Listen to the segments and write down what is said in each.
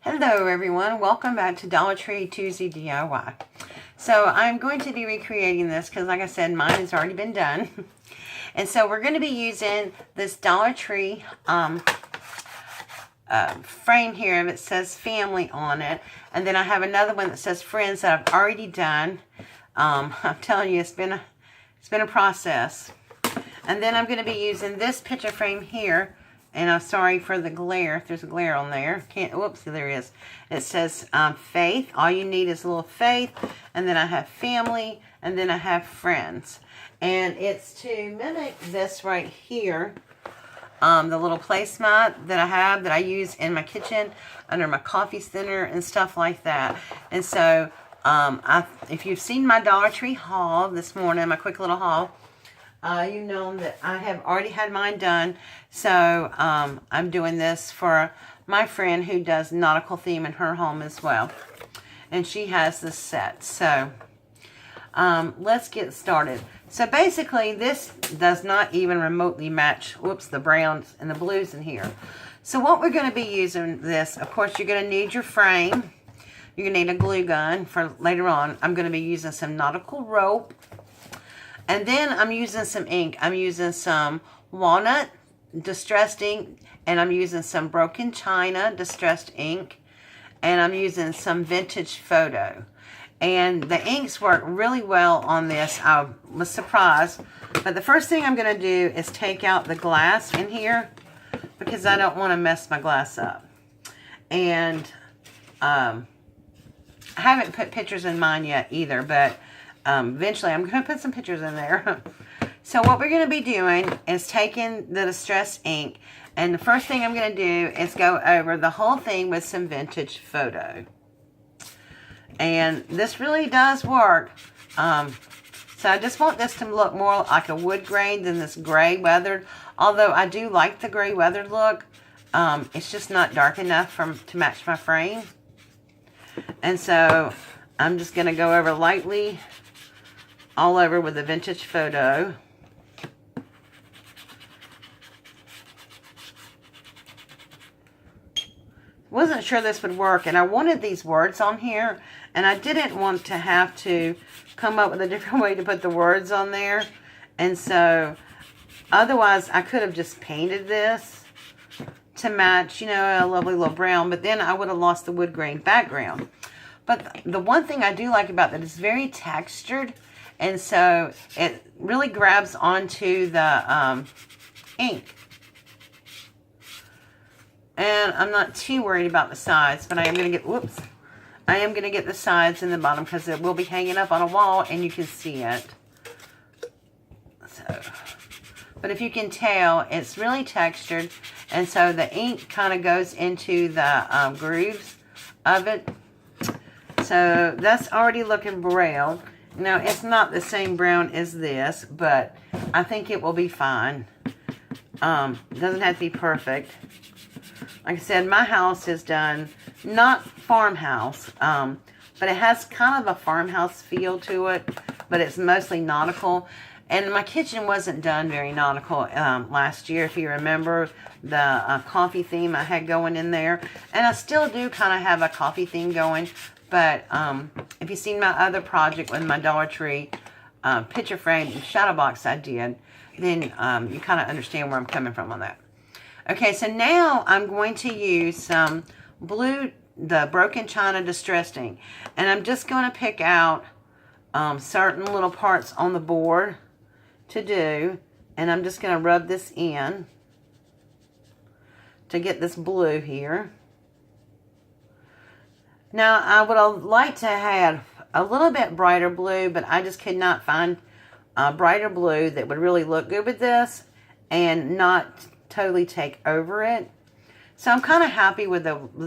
Hello everyone, welcome back to Dollar Tree Tuesday DIY. So I'm going to be recreating this because like I said, mine has already been done. And so we're going to be using this Dollar Tree frame here that says family on it. And then I have another one that says friends that I've already done. I'm telling you, it's been a process. And then I'm going to be using this picture frame here. And I'm sorry for the glare. There's a glare on there. Whoops, there is. It says faith. All you need is a little faith. And then I have family. And then I have friends. And it's to mimic this right here. The little placemat that I use in my kitchen under my coffee center and stuff like that. And so, if you've seen my Dollar Tree haul this morning, my quick little haul, you know that I have already had mine done. So I'm doing this for my friend who does nautical theme in her home as well. And she has this set. So let's get started. So basically this does not even remotely match, the browns and the blues in here. So what we're going to be using this, of course you're going to need your frame. You're going to need a glue gun for later on. I'm going to be using some nautical rope. And then I'm using some ink. I'm using some walnut distressed ink. And I'm using some broken china distressed ink. And I'm using some vintage photo. And the inks work really well on this. I was surprised. But the first thing I'm going to do is take out the glass in here. Because I don't want to mess my glass up. And I haven't put pictures in mine yet either. But eventually I'm going to put some pictures in there. So what we're going to be doing is taking the distressed ink. And the first thing I'm going to do is go over the whole thing with some vintage photo. And this really does work. So I just want this to look more like a wood grain than this gray weathered. Although I do like the gray weathered look. It's just not dark enough to match my frame. And so I'm just going to go over lightly all over with the vintage photo. Wasn't sure this would work, and I wanted these words on here, and I didn't want to have to come up with a different way to put the words on there. And so otherwise I could have just painted this to match, a lovely little brown, but then I would have lost the wood grain background. But the one thing I do like about that is very textured. And so it really grabs onto the ink. And I'm not too worried about the sides, but I am going to get the sides and the bottom because it will be hanging up on a wall and you can see it. So, but if you can tell, it's really textured. And so the ink kind of goes into the grooves of it. So that's already looking brown. Now, it's not the same brown as this, but I think it will be fine. It doesn't have to be perfect. Like I said, my house is done, not farmhouse, but it has kind of a farmhouse feel to it, but it's mostly nautical. And my kitchen wasn't done very nautical last year, if you remember the coffee theme I had going in there. And I still do kind of have a coffee theme going. But if you've seen my other project with my Dollar Tree picture frame shadow box I did, then you kind of understand where I'm coming from on that. Okay, so now I'm going to use some the broken china distressed ink. And I'm just going to pick out certain little parts on the board to do. And I'm just going to rub this in to get this blue here. Now, I would have liked to have a little bit brighter blue, but I just could not find a brighter blue that would really look good with this and not totally take over it. So I'm kind of happy with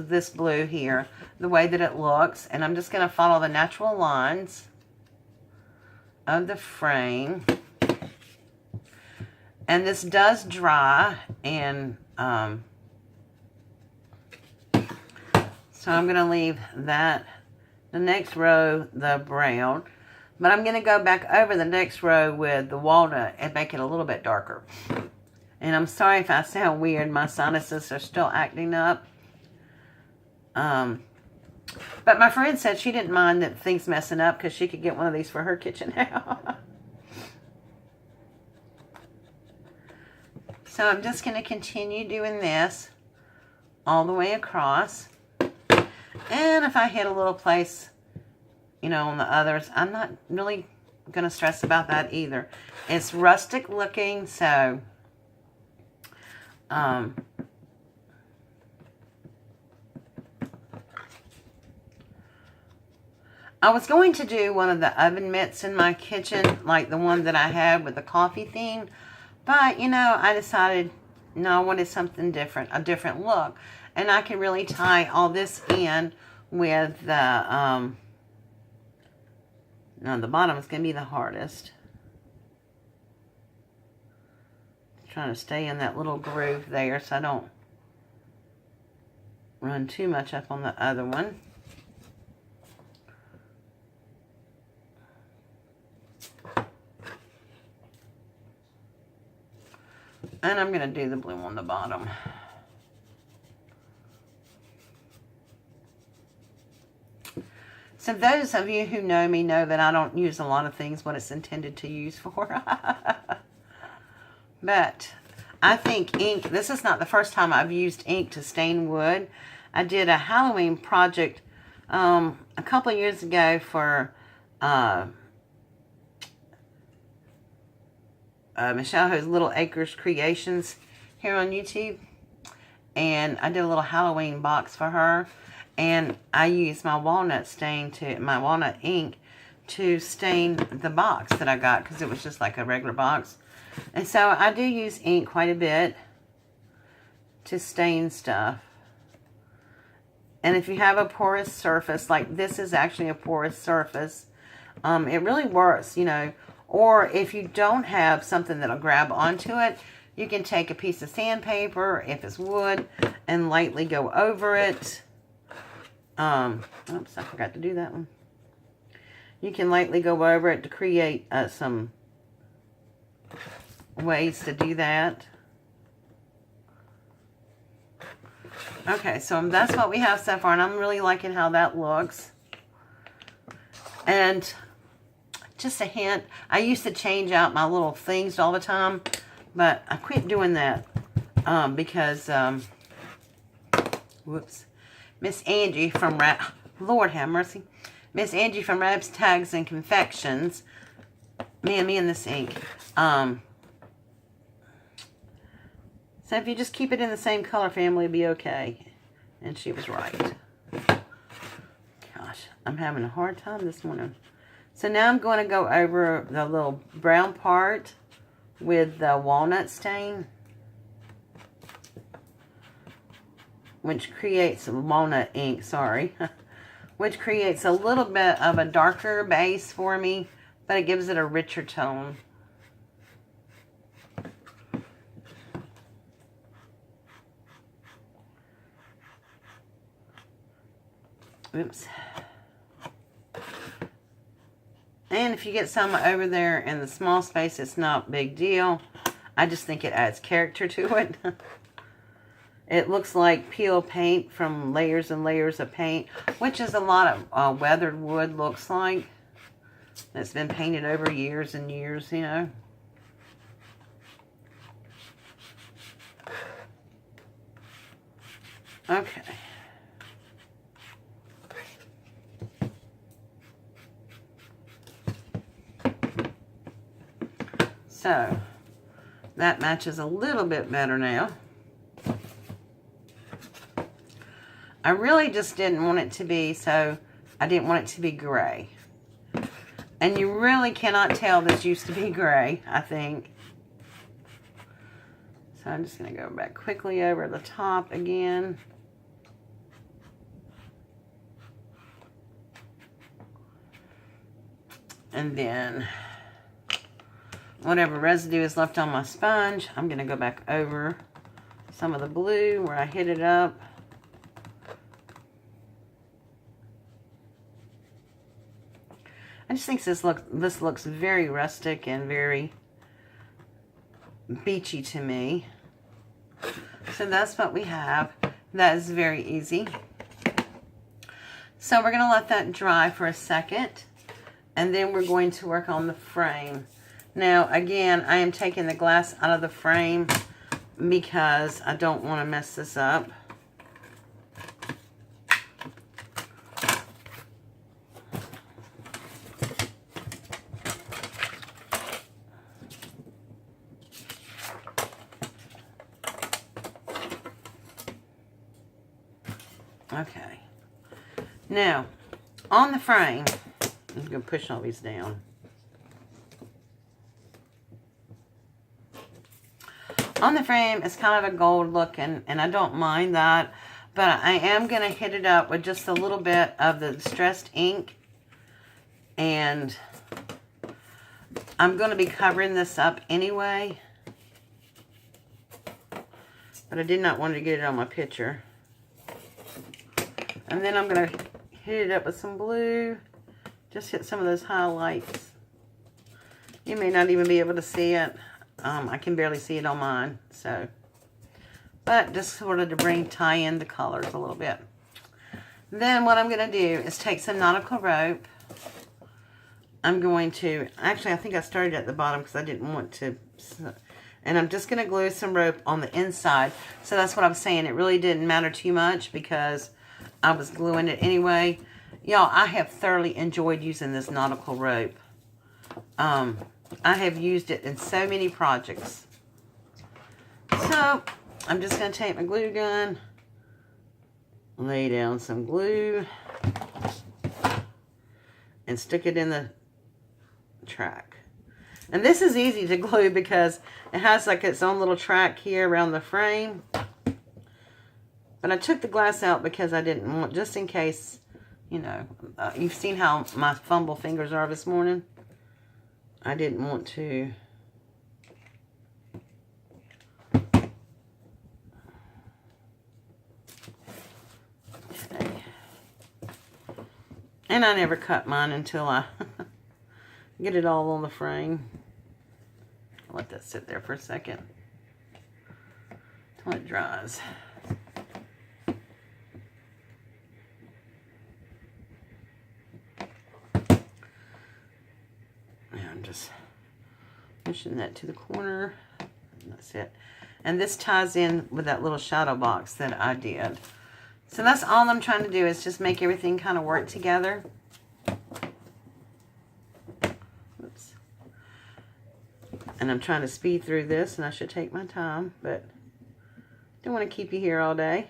this blue here, the way that it looks. And I'm just going to follow the natural lines of the frame. And this does dry, and so I'm going to leave the next row, the brown. But I'm going to go back over the next row with the walnut and make it a little bit darker. And I'm sorry if I sound weird. My sinuses are still acting up. But my friend said she didn't mind that things messing up because she could get one of these for her kitchen now. So I'm just going to continue doing this all the way across. And if I hit a little place, you know, on the others, I'm not really going to stress about that either. It's rustic looking, so I was going to do one of the oven mitts in my kitchen, like the one that I had with the coffee theme. But, you know, I decided, no, I wanted something different, a different look. And I can really tie all this in with the, no, the bottom is going to be the hardest. Trying to stay in that little groove there so I don't run too much up on the other one. And I'm going to do the blue on the bottom. So those of you who know me know that I don't use a lot of things what it's intended to use for. But I think ink, this is not the first time I've used ink to stain wood. I did a Halloween project a couple of years ago for Michelle Ho's Little Acres Creations here on YouTube. And I did a little Halloween box for her. And I used my walnut ink to stain the box that I got because it was just like a regular box. And so I do use ink quite a bit to stain stuff. And if you have a porous surface, like this is actually a porous surface, it really works, you know. Or if you don't have something that'll grab onto it, you can take a piece of sandpaper, if it's wood, and lightly go over it. Oops, I forgot to do that one. You can lightly go over it to create some ways to do that. Okay, so that's what we have so far, and I'm really liking how that looks. And just a hint, I used to change out my little things all the time, but I quit doing that because, whoops, Miss Angie from Lord have mercy, Miss Angie from Rabs Tags and Confections, me and this ink. So if you just keep it in the same color family, it'll be okay. And she was right. Gosh, I'm having a hard time this morning. So now I'm going to go over the little brown part with the walnut stain, which creates walnut ink, sorry, which creates a little bit of a darker base for me, but it gives it a richer tone. Oops. And if you get some over there in the small space, it's not a big deal. I just think it adds character to it. It looks like peel paint from layers and layers of paint, which is a lot of weathered wood looks like. It's been painted over years and years, you know. Okay. So, that matches a little bit better now. I really just didn't want it to be, so I didn't want it to be gray. And you really cannot tell this used to be gray, I think. So I'm just going to go back quickly over the top again. And then whatever residue is left on my sponge, I'm going to go back over some of the blue where I hit it up. I just think this looks very rustic and very beachy to me. So that's what we have. That is very easy. So we're going to let that dry for a second, and then we're going to work on the frame. Now, again, I am taking the glass out of the frame because I don't want to mess this up. Okay. Now, on the frame, I'm going to push all these down. On the frame, it's kind of a gold looking, and I don't mind that, but I am going to hit it up with just a little bit of the distressed ink, and I'm going to be covering this up anyway, but I did not want to get it on my picture. And then I'm going to hit it up with some blue, just hit some of those highlights. You may not even be able to see it. I can barely see it on mine, so. But just sort of to tie in the colors a little bit. Then what I'm going to do is take some nautical rope. I'm going to, actually I think I started at the bottom because I didn't want to. And I'm just going to glue some rope on the inside. So that's what I'm saying. It really didn't matter too much because I was gluing it anyway. Y'all, I have thoroughly enjoyed using this nautical rope. I have used it in so many projects. So, I'm just going to take my glue gun, lay down some glue, and stick it in the track. And this is easy to glue because it has like its own little track here around the frame. But I took the glass out because I didn't want, just in case, you know, you've seen how my fumble fingers are this morning. I didn't want to. Okay. And I never cut mine until I get it all on the frame. I'll let that sit there for a second until it dries. I'm just pushing that to the corner. And that's it. And this ties in with that little shadow box that I did. So that's all I'm trying to do is just make everything kind of work together. Oops. And I'm trying to speed through this, and I should take my time, but don't want to keep you here all day.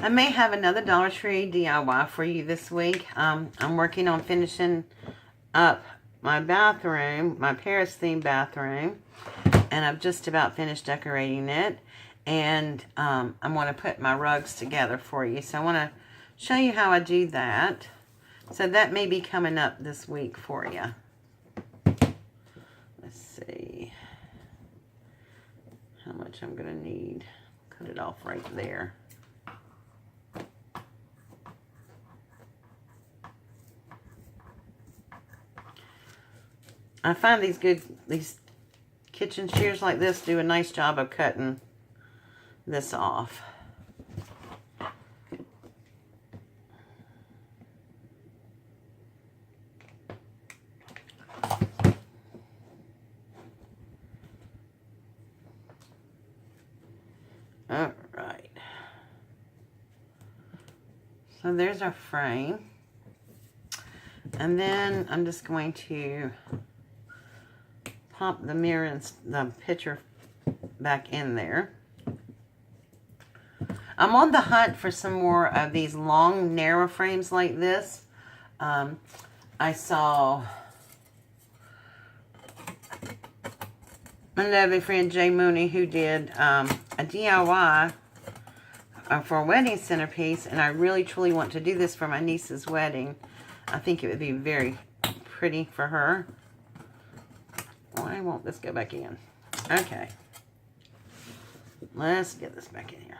I may have another Dollar Tree DIY for you this week. I'm working on finishing up my bathroom, my Paris themed bathroom, and I've just about finished decorating it. And I want to put my rugs together for you. So I want to show you how I do that. So that may be coming up this week for you. Let's see how much I'm going to need. Cut it off right there. I find these kitchen shears like this do a nice job of cutting this off. All right. So there's our frame. And then I'm just going to pop the mirror and the picture back in there. I'm on the hunt for some more of these long, narrow frames like this. I saw my lovely friend Jay Mooney who did a DIY for a wedding centerpiece, and I really truly want to do this for my niece's wedding. I think it would be very pretty for her. Why won't this go back in? Okay. Let's get this back in here.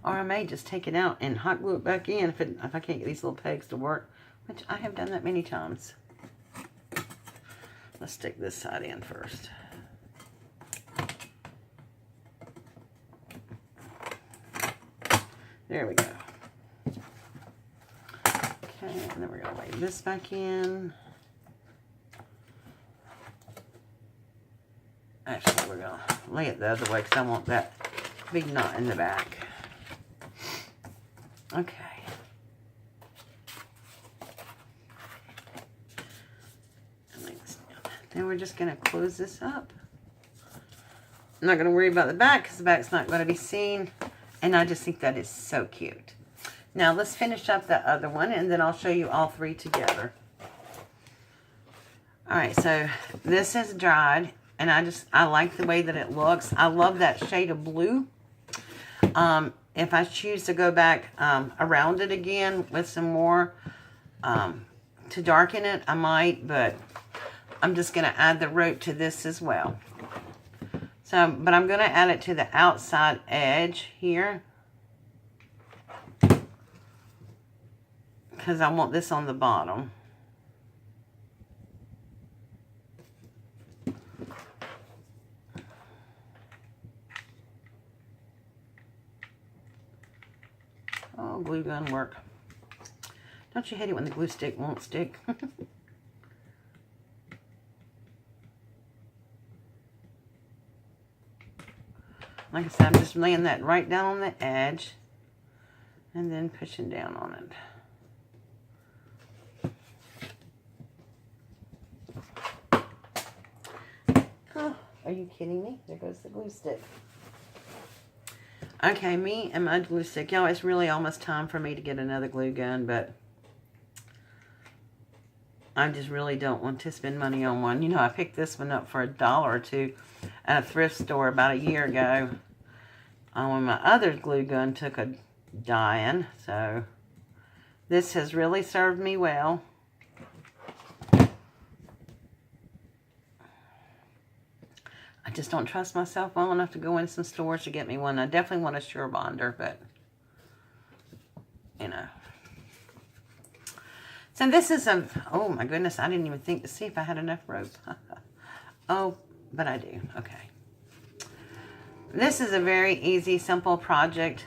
Or I may just take it out and hot glue it back in if I can't get these little pegs to work, which I have done that many times. Let's stick this side in first. There we go. Okay, and then we're going to lay this back in. Actually, we're going to lay it the other way because I want that big knot in the back. Okay. Then we're just going to close this up. I'm not going to worry about the back because the back's not going to be seen. And I just think that is so cute. Now let's finish up the other one and then I'll show you all three together. Alright, so this is dried and I like the way that it looks. I love that shade of blue. If I choose to go back around it again with some more to darken it, I might, but I'm just going to add the rope to this as well. So, but I'm going to add it to the outside edge here. Because I want this on the bottom. Oh, glue gun work. Don't you hate it when the glue stick won't stick? Like I said, I'm just laying that right down on the edge and then pushing down on it. Oh, are you kidding me? There goes the glue stick. Okay, me and my glue stick. Y'all, it's really almost time for me to get another glue gun, but I just really don't want to spend money on one. You know, I picked this one up for $1 or $2 at a thrift store about a year ago. When my other glue gun took a dying, so this has really served me well. I just don't trust myself well enough to go in some stores to get me one. I definitely want a Sure Bonder, but you know. So this is a, oh my goodness, I didn't even think to see if I had enough rope. Oh, but I do. Okay. This is a very easy, simple project.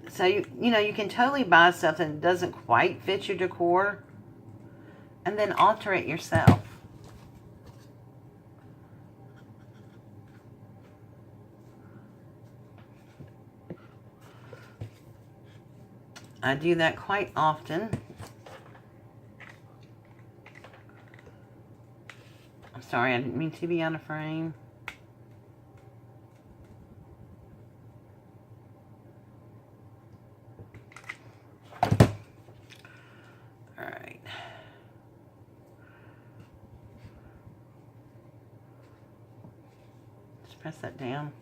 So, you know, you can totally buy something that doesn't quite fit your decor and then alter it yourself. I do that quite often. I'm sorry, I didn't mean to be out of frame. Alright. Just press that down.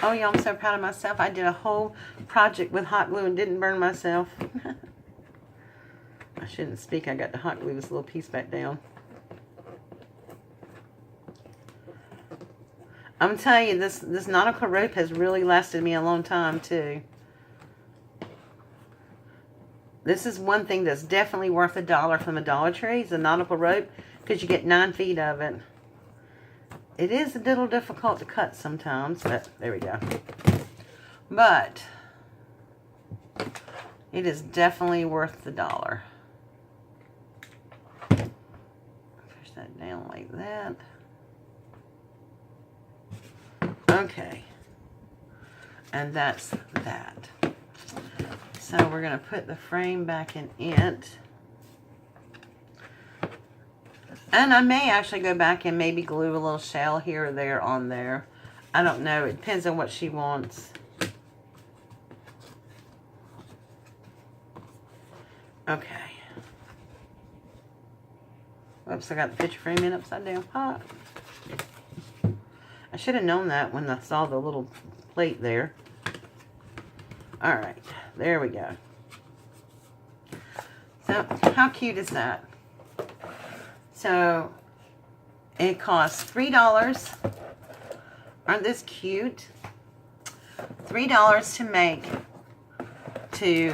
Oh, yeah, I'm so proud of myself. I did a whole project with hot glue and didn't burn myself. I shouldn't speak. I got to hot glue this little piece back down. I'm telling you, this nautical rope has really lasted me a long time, too. This is one thing that's definitely worth $1 from a Dollar Tree, is the nautical rope, because you get 9 feet of it. It is a little difficult to cut sometimes, but there we go. But it is definitely worth $1. Push that down like that. Okay. And that's that. So we're going to put the frame back in it. And I may actually go back and maybe glue a little shell here or there on there. I don't know. It depends on what she wants. Okay. Whoops, I got the picture frame in upside down. Ah. I should have known that when I saw the little plate there. Alright, there we go. So, how cute is that? So, it costs $3 Aren't those cute? $3 to make, to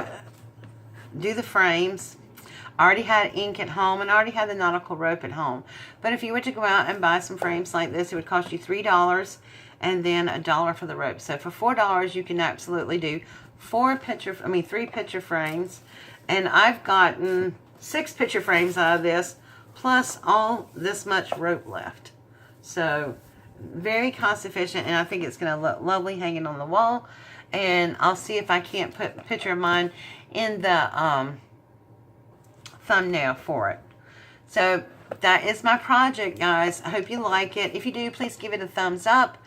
do the frames. I already had ink at home, and I already had the nautical rope at home. But if you were to go out and buy some frames like this, it would cost you $3 and then $1 for the rope. So for $4, you can absolutely do 3 picture frames. And I've gotten 6 picture frames out of this, plus all this much rope left. So very cost efficient, and I think it's going to look lovely hanging on the wall. And I'll see if I can't put a picture of mine in the thumbnail for it. So that is my project, guys. I hope you like it. If you do, please give it a thumbs up.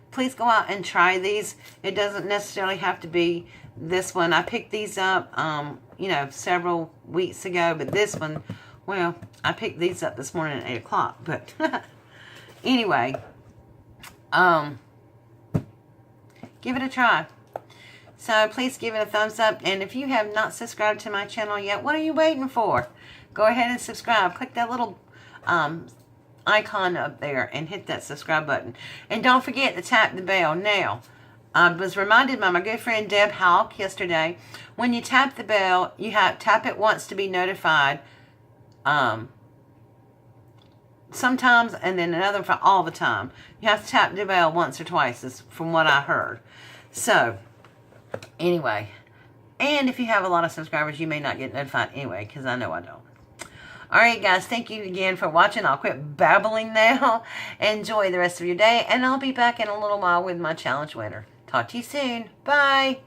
Please go out and try these. It doesn't necessarily have to be this one. I picked these up, several weeks ago, but this one, well, I picked these up this morning at 8 o'clock. But anyway, give it a try. So please give it a thumbs up. And if you have not subscribed to my channel yet, what are you waiting for? Go ahead and subscribe. Click that little icon up there and hit that subscribe button. And don't forget to tap the bell. Now, I was reminded by my good friend Deb Houck yesterday, when you tap the bell, you have tap it once to be notified. Sometimes, and then another for all the time. You have to tap the bell once or twice, is from what I heard. So, anyway, and if you have a lot of subscribers, you may not get notified anyway, because I know I don't. Alright, guys, thank you again for watching. I'll quit babbling now. Enjoy the rest of your day, and I'll be back in a little while with my challenge winner. Talk to you soon. Bye.